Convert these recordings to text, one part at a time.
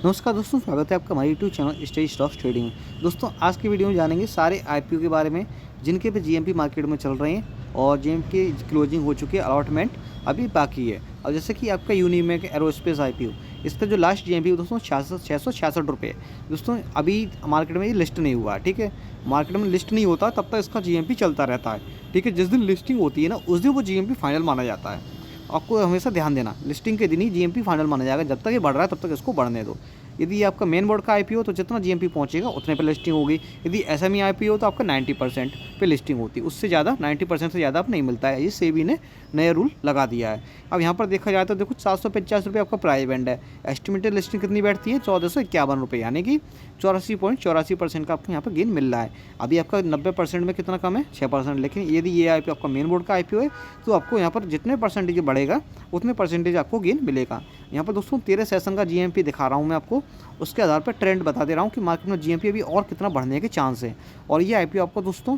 नमस्कार दोस्तों, स्वागत है आपका हमारे YouTube channel stage stocks trading में। दोस्तों आज की वीडियो में जानेंगे सारे आईपीओ के बारे में जिनके पे जीएमपी मार्केट में चल रहे हैं और जीएमपी की क्लोजिंग हो चुकी है, अलॉटमेंट अभी बाकी है। और जैसे कि आपका यूनिमेक एरोस्पेस आईपीओ, इस पर जो लास्ट जीएमपी दोस्तों 666 रुपये है। दोस्तों अभी मार्केट में ये लिस्ट नहीं हुआ है, ठीक है। मार्केट में लिस्ट नहीं होता तब तक इसका जीएमपी चलता रहता है, ठीक है। जिस दिन लिस्टिंग होती है ना, उस दिन वो जीएमपी फाइनल माना जाता है। आपको हमेशा ध्यान देना, लिस्टिंग के दिन ही जीएमपी फाइनल माना जाएगा। जब तक ये बढ़ रहा है तब तक इसको बढ़ने दो। यदि ये आपका मेन बोर्ड का आईपीओ तो जितना जीएमपी पहुंचेगा उतने पे लिस्टिंग होगी। यदि एसएमई आईपीओ तो आपका 90% पे लिस्टिंग होती है, उससे ज़्यादा 90% से ज़्यादा आप नहीं मिलता है। ये सेबी ने नया रूल लगा दिया है। अब यहाँ पर देखा जाए तो देखो 750 रुपये आपका प्राइस बैंड है। एस्टिमेटेड लिस्टिंग कितनी बैठती है? 1451 रुपये, यानी कि 84.84% का आपको यहाँ पर गेन मिल रहा है। अभी आपका 90% में कितना कम है? 6%। लेकिन यदि ये आईपीओ आपका मेन बोर्ड का आईपीओ है तो आपको यहाँ पर जितने परसेंटेज बढ़ेगा उतने परसेंटेज आपको गेन मिलेगा। यहाँ पर दोस्तों 13 सेशन का जीएमपी दिखा रहा हूँ मैं आपको, उसके आधार पर ट्रेंड बता दे रहा हूँ कि मार्केट में जीएमपी अभी और कितना बढ़ने के चांस है। और ये आईपीओ आपको दोस्तों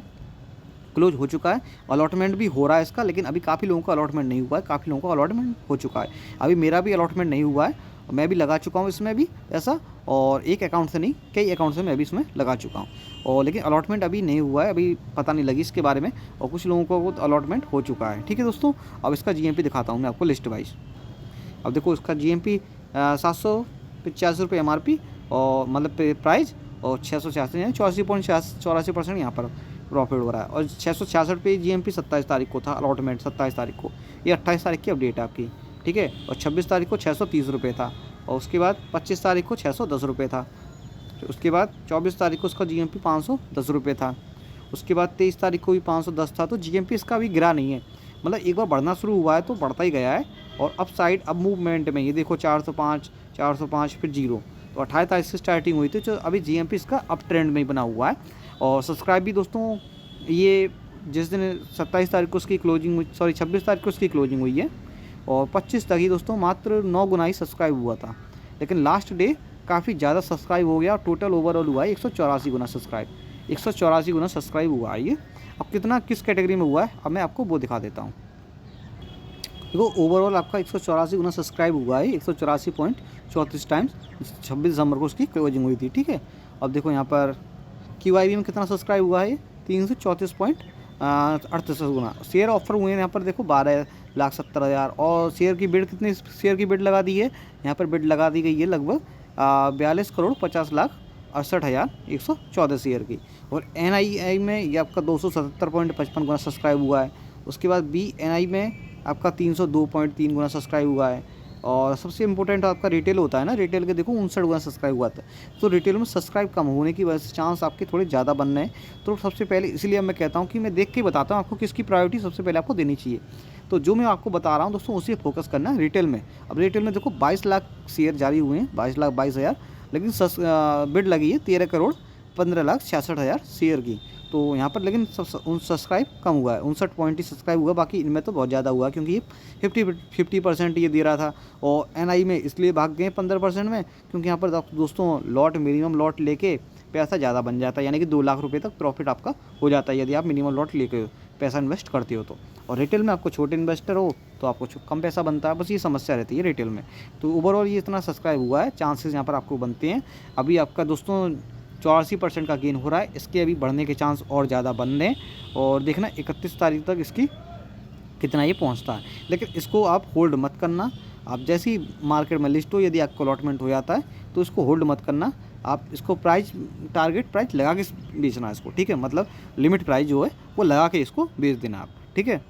क्लोज हो चुका है, अलॉटमेंट भी हो रहा है इसका, लेकिन अभी काफ़ी लोगों का अलॉटमेंट नहीं हुआ है, काफ़ी लोगों का अलॉटमेंट हो चुका है। अभी मेरा भी अलॉटमेंट नहीं हुआ है, मैं भी लगा चुका हूँ इसमें भी ऐसा, और एक अकाउंट से नहीं कई अकाउंट से मैं भी इसमें लगा चुका हूँ। और लेकिन अलॉटमेंट अभी नहीं हुआ है, अभी पता नहीं लगी इसके बारे में, और कुछ लोगों को अलॉटमेंट हो चुका है, ठीक है दोस्तों। अब इसका जीएमपी दिखाता हूँ मैं आपको लिस्ट वाइज। अब देखो इसका जीएमपी 785 रुपये एमआरपी और मतलब प्राइस, और 686 यानी 84.84% यहाँ पर प्रॉफिट हो रहा है। और 666 पे जीएमपी 27 तारीख को था, अलॉटमेंट 27 तारीख को। ये 28 तारीख की अपडेट है आपकी, ठीक है। और 26 तारीख को 630 रुपये था, और उसके बाद 25 तारीख को 610 रुपये था। उसके बाद 24 तारीख को उसका जीएमपी 510 रुपये था। उसके बाद 23 तारीख को भी 510 था। तो जीएमपी इसका अभी गिरा नहीं है, मतलब एक बार बढ़ना शुरू हुआ है तो बढ़ता ही गया है। और अप साइड अब मूवमेंट में ये देखो 405 फिर 0। तो 28 तारीख से स्टार्टिंग हुई थी, तो अभी जीएमपी इसका अप ट्रेंड में ही बना हुआ है। और सब्सक्राइब भी दोस्तों ये जिस दिन 27 तारीख को उसकी क्लोजिंग हुई, सॉरी 26 तारीख को उसकी क्लोजिंग हुई है, और 25 तक ही दोस्तों मात्र 9 गुना ही सब्सक्राइब हुआ था। लेकिन लास्ट डे काफ़ी ज़्यादा सब्सक्राइब हो गया, टोटल ओवरऑल हुआ है 184 गुना सब्सक्राइब, 184 गुना सब्सक्राइब हुआ है ये। अब कितना किस कैटेगरी में हुआ है अब मैं आपको वो दिखा देता हूँ। देखो ओवरऑल आपका 184 गुना सब्सक्राइब हुआ है, 184.34 टाइम्स 26 दिसंबर को उसकी क्लोजिंग हुई थी, ठीक है। अब देखो यहाँ पर QIB में कितना सब्सक्राइब हुआ है? 334.38 गुना शेयर ऑफर हुए हैं यहाँ पर। देखो 12,70,000। और शेयर की बिड कितनी शेयर की बिड लगा दी है? यहाँ पर बिड लगा दी गई है लगभग 42,50,68,114 शेयर की। और NII में ये आपका 277.55 गुना सब्सक्राइब हुआ है। उसके बाद BNI में आपका 302.3 गुना सब्सक्राइब हुआ है। और सबसे इंपॉर्टेंट आपका रिटेल होता है ना, रिटेल के देखो 59 गुना सब्सक्राइब हुआ था। तो रिटेल में सब्सक्राइब कम होने की वजह से चांस आपके थोड़े ज़्यादा बनने हैं। तो सबसे पहले इसलिए मैं कहता हूँ कि मैं देख के बताता हूँ आपको किसकी प्रायोरिटी सबसे पहले आपको देनी चाहिए। तो जो मैं आपको बता रहा हूँ दोस्तों उसी फोकस करना है रिटेल में। अब रिटेल में देखो 22 लाख शेयर जारी हुए हैं, 22,22,000, लेकिन बिड लगी है 13,15,66,000 शेयर की। तो यहाँ पर लेकिन सब्सक्राइब कम हुआ है, 59 सब्सक्राइब हुआ। बाकी इनमें तो बहुत ज़्यादा हुआ क्योंकि ये 50% ये दे रहा था। और NI में इसलिए भाग गए 15% में, क्योंकि यहाँ पर दोस्तों लॉट मिनिमम लॉट लेके पैसा ज़्यादा बन जाता है, यानी कि 2 लाख रुपये तक प्रॉफिट आपका हो जाता है यदि आप मिनिमम लॉट लेके पैसा इन्वेस्ट करते हो तो। और रिटेल में आपको छोटे इन्वेस्टर हो तो आपको कम पैसा बनता है, बस ये समस्या रहती है रिटेल में। तो ओवरऑल ये इतना सब्सक्राइब हुआ है, चांसेस यहाँ पर आपको बनते हैं। अभी आपका दोस्तों 84% का गेन हो रहा है, इसके अभी बढ़ने के चांस और ज़्यादा बन रहे हैं। और देखना 31 तारीख तक इसकी कितना ये पहुंचता है। लेकिन इसको आप होल्ड मत करना। आप जैसे ही मार्केट में लिस्ट हो, यदि आपको अलॉटमेंट हो जाता है तो इसको होल्ड मत करना। आप इसको प्राइस टारगेट प्राइस लगा के बेचना है इसको, ठीक है। मतलब लिमिट प्राइस जो है वो लगा के इसको बेच देना आप, ठीक है।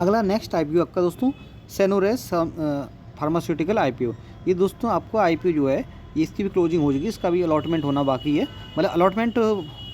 अगला नेक्स्ट आईपीओ आपका दोस्तों सेनोरेस फार्मास्यूटिकल आईपीओ। ये दोस्तों आपको आईपीओ जो है ये इसकी भी क्लोजिंग हो चुकी है, इसका भी अलॉटमेंट होना बाकी है। मतलब अलॉटमेंट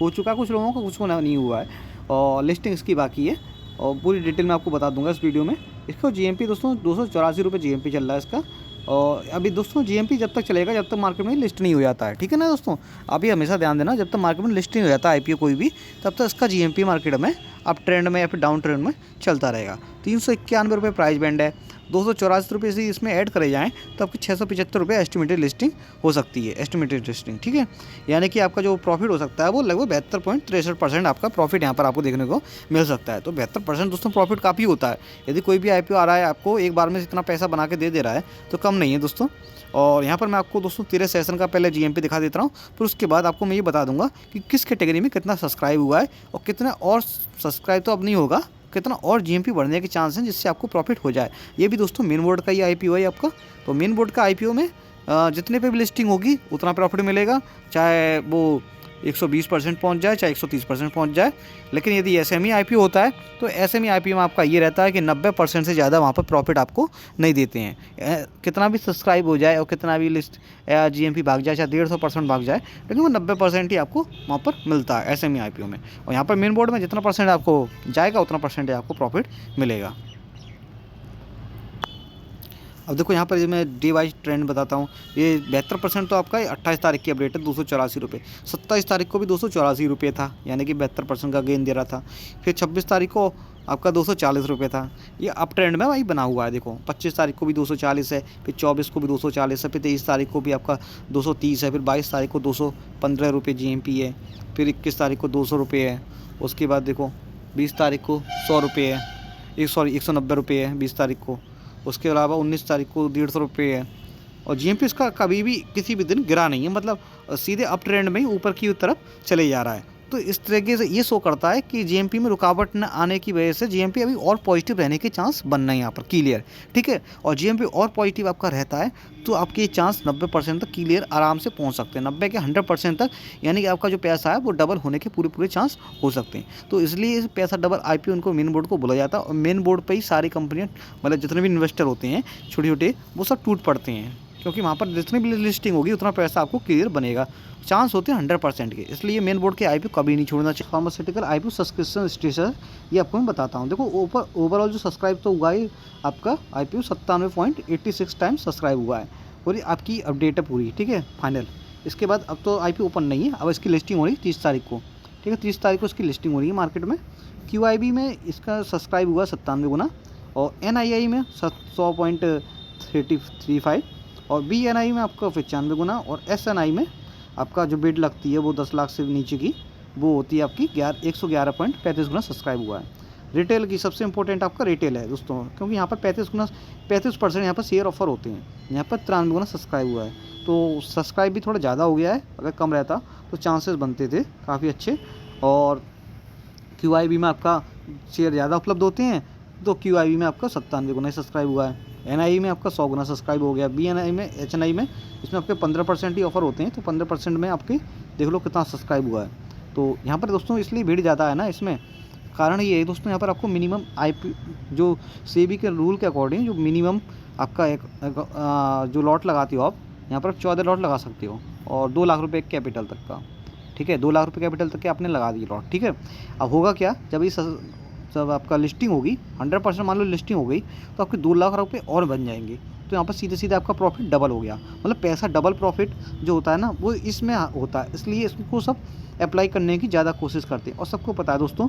हो चुका कुछ लोगों का, कुछ को नहीं हुआ है, और लिस्टिंग इसकी बाकी है। और पूरी डिटेल में आपको बता दूंगा इस वीडियो में। इसका जीएमपी दोस्तों 284 रुपये जीएमपी चल रहा है इसका। और अभी दोस्तों जीएमपी जब तक चलेगा जब तक मार्केट में लिस्ट नहीं हो जाता है, ठीक है ना दोस्तों। अभी हमेशा ध्यान देना, जब तक मार्केट में लिस्ट नहीं हो जाता आईपीओ कोई भी, तब तक इसका जीएमपी मार्केट में अप ट्रेंड में या फिर डाउन ट्रेंड में चलता रहेगा। 391 रुपये प्राइस बैंड है। ₹284 से इसमें ऐड करे जाएँ तो आपकी ₹675 एस्टिमेटेड लिस्टिंग हो सकती है, एस्टिमेटेड लिस्टिंग, ठीक है। यानी कि आपका जो प्रॉफिट हो सकता है वो लगभग 72.63% आपका प्रॉफिट यहाँ पर आपको देखने को मिल सकता है। तो 72% दोस्तों प्रॉफिट काफ़ी होता है। यदि कोई भी आईपीओ आ रहा है आपको एक बार में इतना पैसा बना के दे रहा है तो कम नहीं है दोस्तों। और यहाँ पर मैं आपको दोस्तों 13 सेशन का पहले जीएमपी दिखा देता हूँ, फिर उसके बाद आपको मैं ये बता दूंगा कि किस कैटेगरी में कितना सब्सक्राइब हुआ है और कितना और सब्सक्राइब तो अब नहीं होगा, कितना और जीएमपी बढ़ने के चांस हैं जिससे आपको प्रॉफिट हो जाए। ये भी दोस्तों मेन बोर्ड का ही आईपीओ है आपका। तो मेन बोर्ड का आईपीओ में जितने पे भी लिस्टिंग होगी उतना प्रॉफिट मिलेगा, चाहे वो 120% पहुंच जाए चाहे 130% पहुंच जाए। लेकिन यदि एसएमई आईपीओ होता है तो एसएमई आईपीओ में आपका ये रहता है कि 90% से ज़्यादा वहाँ पर प्रॉफिट आपको नहीं देते हैं। कितना भी सब्सक्राइब हो जाए और कितना भी लिस्ट जीएमपी भाग जाए, चाहे 150% भाग जाए, लेकिन वो 90% ही आपको वहाँ पर मिलता है एसएमई आईपीओ में। और यहाँ पर मेन बोर्ड में जितना परसेंट आपको जाएगा उतना परसेंट आपको प्रॉफिट मिलेगा। अब देखो यहाँ पर मैं डे वाइज ट्रेंड बताता हूँ। ये 72% तो आपका 28 तारीख की अपडेट है, ₹284। 27 तारीख को भी ₹284 था, यानी कि 72% का गेन दे रहा था। फिर 26 तारीख को आपका ₹240 था। ये अप ट्रेंड में वही बना हुआ है। देखो 25 तारीख को भी 240 है, फिर 24 को भी 240 है, फिर 23 तारीख को भी आपका 230 है, फिर 22 तारीख को ₹215 जीएमपी है, फिर 21 तारीख को ₹200 है। उसके बाद देखो 20 तारीख को ₹100 है, ₹190 है 20 तारीख को। उसके अलावा 19 तारीख को ₹150 है। और जीएमपी इसका कभी भी किसी भी दिन गिरा नहीं है, मतलब सीधे अप ट्रेंड में ही ऊपर की तरफ चले जा रहा है। तो इस तरीके से ये शो करता है कि जीएमपी में रुकावट न आने की वजह से जीएमपी अभी और पॉजिटिव रहने के चांस बनना है यहाँ पर क्लियर, ठीक है। और जीएमपी और पॉजिटिव आपका रहता है तो आपके चांस 90% तक क्लियर आराम से पहुँच सकते हैं, 90 के 100% तक, यानी कि आपका जो पैसा है वो डबल होने के पूरे चांस हो सकते हैं। तो इसलिए पैसा डबल आईपीओ उनको मेन बोर्ड को बोला जाता है। और मेन बोर्ड पर ही सारी कंपनियाँ, मतलब जितने भी इन्वेस्टर होते हैं छोटे छोटे, वो सब टूट पड़ते हैं, क्योंकि वहाँ पर जितनी भी लिस्टिंग होगी उतना पैसा आपको क्लियर बनेगा, चांस होते हैं 100% के। इसलिए मेन बोर्ड के आईपीओ कभी नहीं छोड़ना चाहिए। फार्मास्यूटिकल आईपीओ सब्सक्रिप्शन स्टेटस ये आपको मैं बताता हूँ। देखो ओवरऑल जो सब्सक्राइब तो हुआ है आपका आईपीओ 97.86 टाइम्स सब्सक्राइब हुआ है, और ये आपकी अपडेट है पूरी, ठीक है, फाइनल। इसके बाद अब तो आईपीओ ओपन नहीं है, अब इसकी लिस्टिंग हो रही है 30 तारीख को, ठीक है। 30 तारीख को इसकी लिस्टिंग हो रही है मार्केट में। QIB में इसका सब्सक्राइब हुआ 97 गुना, और NII में 100.35, और BNI में आपका 95 गुना, और SNI में आपका जो बिड लगती है वो 10 लाख से नीचे की वो होती है आपकी 111.35 गुना सब्सक्राइब हुआ है। रिटेल की सबसे इंपॉर्टेंट आपका रिटेल है दोस्तों, क्योंकि यहाँ पर 35% यहाँ पर शेयर ऑफर होते हैं। यहाँ पर 93 गुना सब्सक्राइब हुआ है, तो सब्सक्राइब भी थोड़ा ज़्यादा हो गया है। अगर कम रहता तो चांसेस बनते थे काफ़ी अच्छे। और QIB में आपका शेयर ज़्यादा उपलब्ध होते हैं, तो QIB में आपका 97 गुना सब्सक्राइब हुआ है। NII में आपका 100 गुना सब्सक्राइब हो गया। BNI में, HNI में, इसमें आपके 15% ही ऑफर होते हैं, तो 15% में आपके देख लो कितना सब्सक्राइब हुआ है। तो यहाँ पर दोस्तों इसलिए भीड़ ज़्यादा है ना, इसमें कारण ये है दोस्तों, यहाँ पर आपको मिनिमम जो सेबी के रूल के अकॉर्डिंग जो मिनिमम आपका जो लॉट लगाती हो आप, यहाँ पर 14 लॉट लगा सकते हो, और 2 लाख रुपये कैपिटल तक का, ठीक है। 2 लाख रुपये कैपिटल तक के आपने लगा दिए लॉट, ठीक है। अब होगा क्या, जब आपका लिस्टिंग होगी 100% मान लो लिस्टिंग हो गई, तो आपके 2 लाख रुपये और बन जाएंगे। तो यहाँ पर सीधे आपका प्रॉफिट डबल हो गया, मतलब पैसा डबल प्रॉफिट जो होता है ना वो इसमें होता है। इसलिए इसको सब अप्लाई करने की ज़्यादा कोशिश करते हैं। और सबको पता है दोस्तों,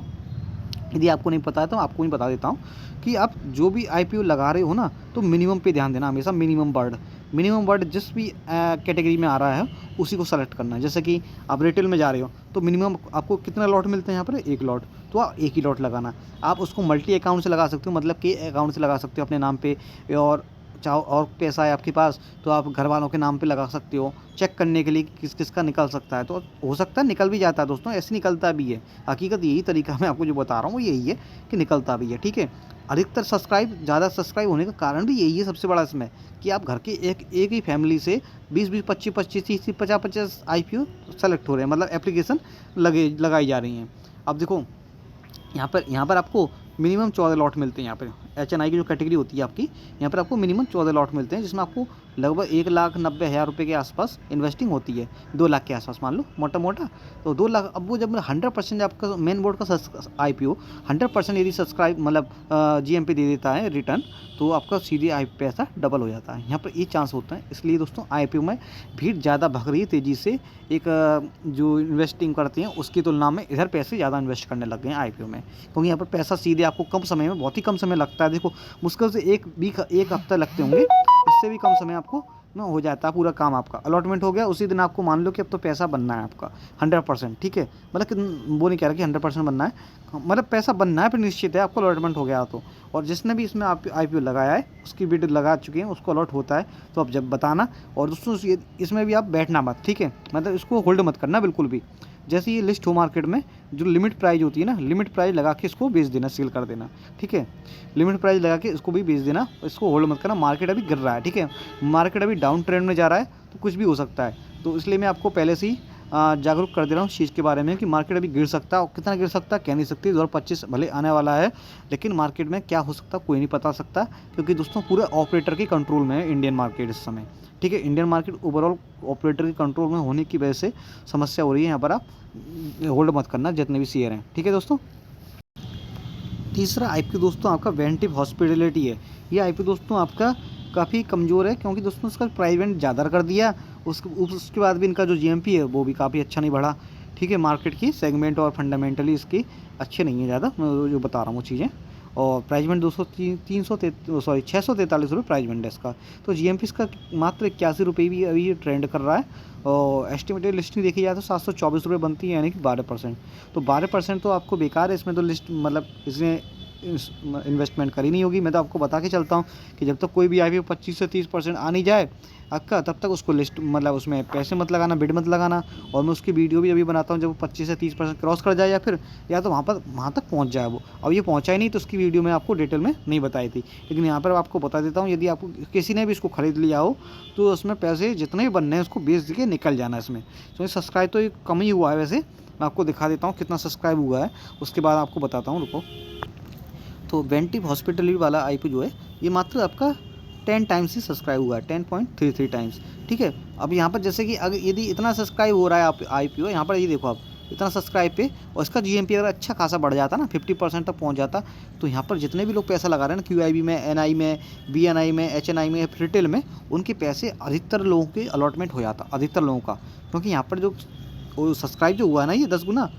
यदि आपको नहीं पता है तो आपको ही बता देता हूँ कि आप जो भी आईपीओ लगा रहे हो ना, तो मिनिमम पे ध्यान देना हमेशा। मिनिमम वर्ड जिस भी कैटेगरी में आ रहा है उसी को सेलेक्ट करना है। जैसे कि आप रिटेल में जा रहे हो तो मिनिमम आपको कितना लॉट मिलते हैं यहाँ पर, 1 लॉट, तो आप 1 ही लॉट लगाना। आप उसको मल्टी अकाउंट से लगा सकते हो, मतलब के अकाउंट से लगा सकते हो अपने नाम पे, और चाहो और पैसा है आपके पास तो आप घर वालों के नाम पे लगा सकते हो, चेक करने के लिए किस किस का निकल सकता है। तो हो सकता है निकल भी जाता है दोस्तों, ऐसे निकलता भी है। हकीकत यही तरीका मैं आपको जो बता रहा हूँ वो यही है कि निकलता भी है, ठीक है। अधिकतर ज़्यादा सब्सक्राइब होने का कारण भी यही है सबसे बड़ा इसमें, कि आप घर के एक ही फैमिली से 20-20, 25-25, 30-30, 50-50 आईपीओ सेलेक्ट हो रहे हैं, मतलब एप्लीकेशन लगाई जा रही हैं। अब देखो यहाँ पर आपको मिनिमम 14 लॉट मिलते हैं। यहाँ पर HNI की जो कैटेगरी होती है आपकी, यहाँ पर आपको मिनिमम 14 लॉट मिलते हैं, जिसमें आपको लगभग 1,90,000 रुपये के आसपास इन्वेस्टिंग होती है, 2 लाख के आसपास मान लो मोटा। तो 2 लाख, अब वो जब 100% आपका मेन बोर्ड का आईपीओ 100% यदि सब्सक्राइब मतलब GMP दे देता है रिटर्न, तो आपका सीधे पैसा डबल हो जाता है। यहाँ पर ये चांस होता है। इसलिए दोस्तों आईपीओ में भीड़ ज़्यादा भाग रही है तेज़ी से। एक जो इन्वेस्टिंग करते हैं उसकी तुलना में इधर पैसे ज़्यादा इन्वेस्ट करने लग गए हैं आईपीओ में, क्योंकि यहाँ पर पैसा सीधे आपको कम समय में, बहुत ही कम समय लगता है है। देखो मुश्किल से एक हफ्ता लगते होंगे, इससे भी कम समय आपको में हो जाता है पूरा काम। आपका अलॉटमेंट हो गया उसी दिन, आपको मान लो कि अब तो पैसा बनना है आपका 100%, ठीक है। मतलब कि वो नहीं कह रहा कि 100% बनना है, मतलब पैसा बनना है, फिर निश्चित है आपको अलॉटमेंट हो गया तो। और जिसने भी इसमें आप IPO लगाया है उसकी वीडियो लगा चुके हैं, उसको अलॉट होता है तो आप जब बताना। और दोस्तों इसमें भी आप बैठना मत, ठीक है, मतलब इसको होल्ड मत करना बिल्कुल भी। जैसे ये लिस्ट हो मार्केट में, जो लिमिट प्राइस होती है ना, लिमिट प्राइस लगा के इसको बेच देना, सेल कर देना, ठीक है। लिमिट प्राइस लगा के इसको भी बेच देना, इसको होल्ड मत करना। मार्केट अभी गिर रहा है, ठीक है, मार्केट अभी डाउन ट्रेंड में जा रहा है, तो कुछ भी हो सकता है। तो इसलिए मैं आपको पहले से ही जागरूक कर दे रहा हूँ इस चीज़ के बारे में कि मार्केट अभी गिर सकता है, और कितना गिर सकता है कह नहीं सकती। 2025 भले आने वाला है, लेकिन मार्केट में क्या हो सकता है कोई नहीं बता सकता, क्योंकि दोस्तों पूरे ऑपरेटर के कंट्रोल में है इंडियन मार्केट इस समय, ठीक है। इंडियन मार्केट ओवरऑल ऑपरेटर के कंट्रोल में होने की वजह से समस्या हो रही है। यहाँ पर आप होल्ड मत करना जितने भी शेयर हैं, ठीक है दोस्तों। तीसरा IPO दोस्तों आपका वेंटिव हॉस्पिटैलिटी है। ये IPO दोस्तों आपका काफ़ी कमज़ोर है, क्योंकि दोस्तों इसका प्राइस ज़्यादा कर दिया, उसके बाद भी इनका जो GMP है वो भी काफ़ी अच्छा नहीं बढ़ा, ठीक है। मार्केट की सेगमेंट और फंडामेंटली इसकी अच्छे नहीं है ज़्यादा, मैं जो बता रहा हूँ वो चीज़ें। और प्राइसमेंट 643 रुपये प्राइसमेंट है इसका। तो GMP इसका मात्र 81 रुपये भी अभी ट्रेंड कर रहा है। और एस्टिमेटेड लिस्टिंग देखी जाए तो 724 रुपये बनती है, यानी कि 12%। तो 12% तो आपको बेकार है, इसमें तो लिस्ट मतलब इसमें इन्वेस्टमेंट करी नहीं होगी। मैं तो आपको बता के चलता हूँ कि जब तक कोई भी IPO 25 से 30% आ नहीं जाए आपका, तब तक उसको लिस्ट मतलब उसमें पैसे मत लगाना, बिड मत लगाना। और मैं उसकी वीडियो भी अभी बनाता हूँ जब वो 25 से 30% क्रॉस कर जाए, या तो वहाँ तक पहुँच जाए वो। अब ये पहुँचा ही नहीं, तो उसकी वीडियो मैं आपको डिटेल में नहीं बताई थी, लेकिन यहाँ पर आपको बता देता हूँ। यदि आपको किसी ने भी इसको ख़रीद लिया हो तो उसमें पैसे जितने भी बनने हैं उसको बेच के निकल जाना इसमें। तो सब्सक्राइब तो कम ही हुआ है वैसे, मैं आपको दिखा देता हूँ कितना सब्सक्राइब हुआ है, उसके बाद आपको बताता हूँ, रुको। तो वेंटिव हॉस्पिटैलिटी वाला IPO जो है ये मात्र आपका 10 टाइम्स ही सब्सक्राइब हुआ है, 10.33 टाइम्स, ठीक है। अब यहाँ पर जैसे कि अगर यदि इतना सब्सक्राइब हो रहा है आप IPO, यहाँ पर ये देखो आप इतना सब्सक्राइब पे, और इसका GMP अगर अच्छा खासा बढ़ जाता ना, 50% तक पहुँच जाता, तो यहाँ पर जितने भी लोग पैसा लगा रहे हैं ना, QIB में, NI में, BNI में, HNI में, रिटेल में, उनके पैसे अधिकतर लोगों के अलॉटमेंट हो जाता, अधिकतर लोगों का। क्योंकि यहाँ पर जो सब्सक्राइब जो हुआ है ना, ये 10 गुना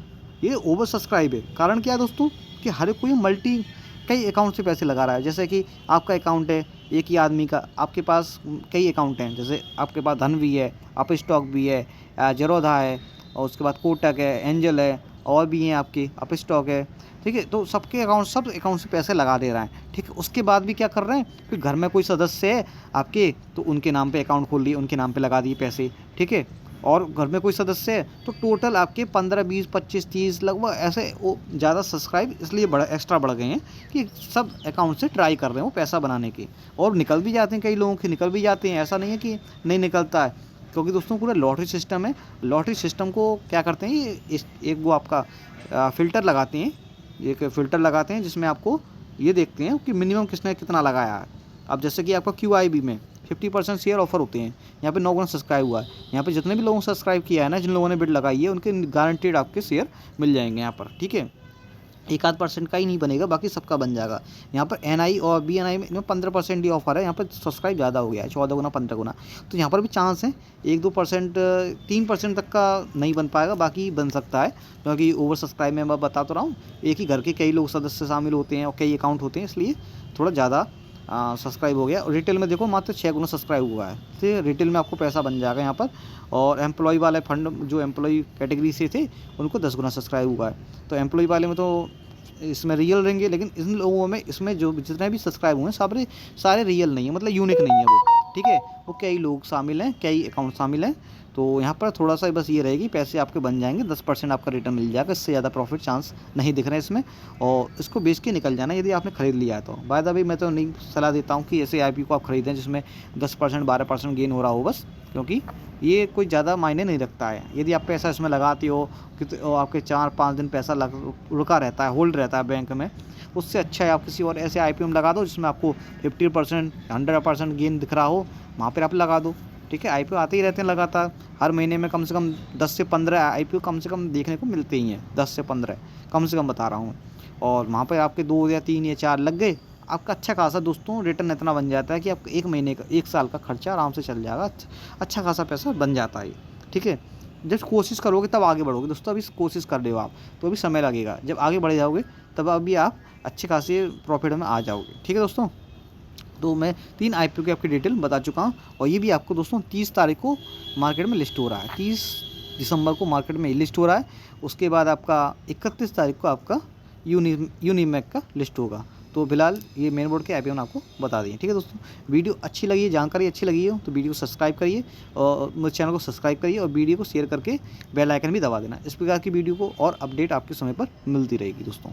ये ओवर सब्सक्राइब है। कारण क्या है दोस्तों कि हर कोई कई अकाउंट से पैसे लगा रहा है। जैसे कि आपका अकाउंट है एक ही आदमी का, आपके पास कई अकाउंट हैं, जैसे आपके पास धन भी है, अप स्टॉक भी है, जरोधा है, और उसके बाद कोटक है, एंजल है, और भी हैं आपके अप स्टॉक है, ठीक है। तो सब अकाउंट से पैसे लगा दे रहा है, ठीक है। उसके बाद भी क्या कर रहे हैं कि घर में कोई सदस्य है आपके, तो उनके नाम पे अकाउंट खोल लिए, उनके नाम पे लगा दिए पैसे, ठीक है। और घर में कोई सदस्य है तो टोटल आपके 15, 20, 25, 30 लगभग ऐसे वो ज़्यादा सब्सक्राइब इसलिए एक्स्ट्रा बढ़ गए हैं कि सब अकाउंट से ट्राई कर रहे हैं वो पैसा बनाने के, और निकल भी जाते हैं, कई लोगों के निकल भी जाते हैं, ऐसा नहीं है कि नहीं निकलता है। क्योंकि दोस्तों पूरा लॉटरी सिस्टम है। लॉटरी सिस्टम को क्या करते हैं, ये एक वो आपका फ़िल्टर लगाते हैं, एक फ़िल्टर लगाते हैं जिसमें आपको ये देखते हैं कि मिनिमम किसने कितना लगाया है। अब जैसे कि आपका QIB में 50% शेयर ऑफर होते हैं, यहाँ पे 9 गुना सब्सक्राइब हुआ है। यहाँ पे जितने भी लोगों ने सब्सक्राइब किया है ना, जिन लोगों ने बिड लगाई है, उनके गारंटेड आपके शेयर मिल जाएंगे यहाँ पर, ठीक है। 1-8% का ही नहीं बनेगा, बाकी सबका बन जाएगा। यहाँ पर NI और BNI में 15% ही ऑफर है, यहाँ पर सब्सक्राइब ज़्यादा हो गया है, 14 गुना 15 गुना। तो यहाँ पर भी चांस है 1-2%, 3% तक का नहीं बन पाएगा, बाकी बन सकता है। क्योंकि ओवर सब्सक्राइब में मैं बता तो रहा हूँ, एक ही घर के कई लोग सदस्य शामिल होते हैं और कई अकाउंट होते हैं, इसलिए थोड़ा ज़्यादा सब्सक्राइब हो गया। और रिटेल में देखो मात्र 6 गुना सब्सक्राइब हुआ है, तो रिटेल में आपको पैसा बन जाएगा यहाँ पर। और एम्प्लॉय वाले फंड जो एम्प्लॉय कैटेगरी से थे उनको 10 गुना सब्सक्राइब हुआ है। तो एम्प्लॉय वाले में तो इसमें रियल रहेंगे, लेकिन इन लोगों में इसमें जो जितने भी सब्सक्राइब हुए हैं सारे रियल नहीं है, मतलब यूनिक नहीं है वो, ठीक है। वो कई लोग शामिल हैं, कई अकाउंट शामिल हैं। तो यहाँ पर थोड़ा सा बस ये रहेगी, पैसे आपके बन जाएंगे, 10% आपका रिटर्न मिल जाएगा, इससे ज़्यादा प्रॉफिट चांस नहीं दिख रहे हैं इसमें। और इसको बेच के निकल जाना यदि आपने ख़रीद लिया है तो। बाय द वे मैं तो नहीं सलाह देता हूँ कि ऐसे IPO को आप ख़रीदें जिसमें 10%, 12% गेन हो रहा हो बस, क्योंकि ये कोई ज़्यादा मायने नहीं रखता है। यदि आप पैसा इसमें लगाते हो कि आपके 4-5 दिन पैसा रुका रहता है, होल्ड रहता है बैंक में, उससे अच्छा है आप किसी और ऐसे IPO में लगा दो जिसमें आपको 50%, 100% गेन दिख रहा हो, वहाँ पर आप लगा दो, ठीक है। IPO आते ही रहते हैं लगातार, हर महीने में कम से कम 10 से 15 IPO कम से कम देखने को मिलते ही हैं, 10 से 15 कम से कम बता रहा हूँ। और वहाँ पर आपके 2 या 3 या 4 लग गए, आपका अच्छा खासा दोस्तों रिटर्न इतना बन जाता है कि आपका 1 महीने का 1 साल का खर्चा आराम से चल जाएगा, अच्छा खासा पैसा बन जाता है, ठीक है। जब कोशिश करोगे तब आगे बढ़ोगे दोस्तों। अभी कोशिश कर रहे हो आप, तो अभी समय लगेगा। जब आगे बढ़ जाओगे तब अभी आप अच्छे खासे प्रॉफिट में आ जाओगे। ठीक है दोस्तों, तो मैं 3 IPO की आपकी डिटेल बता चुका हूँ, और ये भी आपको दोस्तों 30 तारीख को मार्केट में लिस्ट हो रहा है। 30 दिसंबर को मार्केट में लिस्ट हो रहा है। उसके बाद आपका 31 तारीख को आपका यूनिमैक का लिस्ट होगा। तो फिलहाल ये मेन बोर्ड के IPO ने आपको बता दिए। ठीक है दोस्तों, वीडियो अच्छी लगी है, जानकारी अच्छी लगी हो तो वीडियो को सब्सक्राइब करिए, और मेरे चैनल को सब्सक्राइब करिए, और वीडियो को शेयर करके बेल आइकन भी दबा देना। इस प्रकार की वीडियो को और अपडेट आपके समय पर मिलती रहेगी दोस्तों।